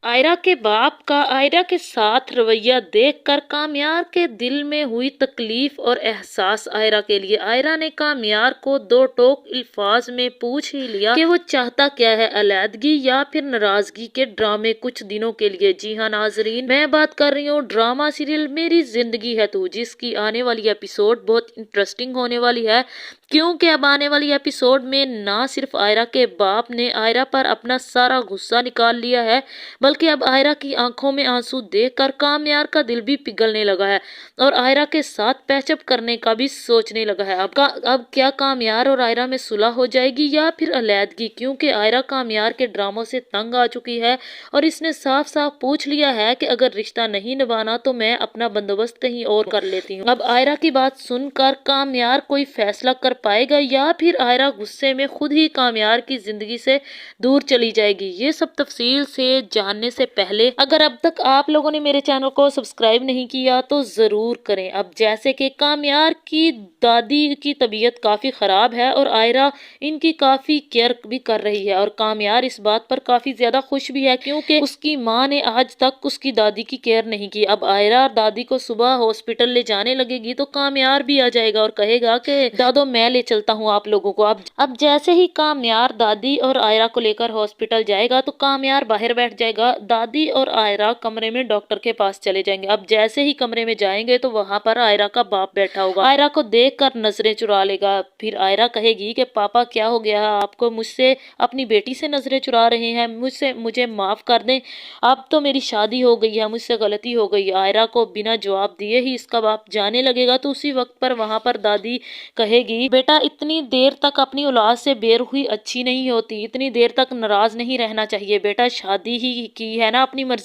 आयरा के बाप का आयरा के साथ रवैया देखकर कामयार के दिल में हुई तकलीफ और एहसास आयरा के लिए। आयरा ने कामयार को दो टोक अल्फाज में पूछ ही लिया कि वो चाहता क्या है, अलैदगी या फिर नाराजगी के ड्रामे कुछ दिनों के लिए। जी हाँ नाजरीन, मैं बात कर रही हूँ ड्रामा सीरियल मेरी जिंदगी है तू, जिसकी आने वाली एपिसोड बहुत इंटरेस्टिंग होने वाली है। क्योंकि अब आने वाली एपिसोड में ना सिर्फ आयरा के बाप ने आयरा पर अपना सारा गुस्सा निकाल लिया है, बल्कि अब आयरा की आंखों में आंसू देखकर कामयार का दिल भी पिघलने लगा है और आयरा के साथ पैचअप करने का भी सोचने लगा है। अब क्या कामयार और आयरा में सुलह हो जाएगी या फिर अलैदगी, क्योंकि आयरा कामयार के ड्रामों से तंग आ चुकी है और इसने साफ साफ पूछ लिया है कि अगर रिश्ता नहीं निभाना तो मैं अपना बंदोबस्त कहीं और कर लेती हूँ। अब आयरा की बात सुनकर कामयार कोई फैसला कर पाएगा या फिर आयरा गुस्से में खुद ही कामयार की जिंदगी से दूर चली जाएगी, ये सब तफसील से जानने से पहले अगर अब तक आप लोगों ने मेरे चैनल को सब्सक्राइब नहीं किया तो जरूर करें। अब जैसे कि कामयार की दादी की तबीयत काफी खराब है और आयरा इनकी काफी केयर भी कर रही है और कामयार इस बात पर काफी ज्यादा खुश भी है क्योंकि उसकी माँ ने आज तक उसकी दादी की केयर नहीं की। अब आयरा दादी को सुबह हॉस्पिटल ले जाने लगेगी तो कामयार भी आ जाएगा और कहेगा कि दादो मैं ले चलता हूँ आप लोगों को। अब जैसे ही कामयार दादी और आयरा को लेकर हॉस्पिटल जाएगा तो कामयार बाहर बैठ जाएगा, दादी और आयरा कमरे में डॉक्टर के पास चले जाएंगे। अब जैसे ही कमरे में जाएंगे तो वहां पर आयरा का बाप बैठा होगा, आयरा को देखकर नजरें चुरा लेगा। फिर आयरा कहेगी कि पापा क्या हो गया, आपको मुझसे अपनी बेटी से नजरें चुरा रहे हैं, मुझे माफ कर दें, अब तो मेरी शादी हो गई है, मुझसे गलती हो गई। आयरा को बिना जवाब दिए ही इसका बाप जाने लगेगा तो उसी वक्त पर वहां पर दादी कहेगी बेटा इतनी देर तक अपनी औलाद से बेर हुई अच्छी नहीं होती, इतनी देर तक नाराज नहीं रहना चाहिए बेटा, शादी ही की है ना अपनी मर्जी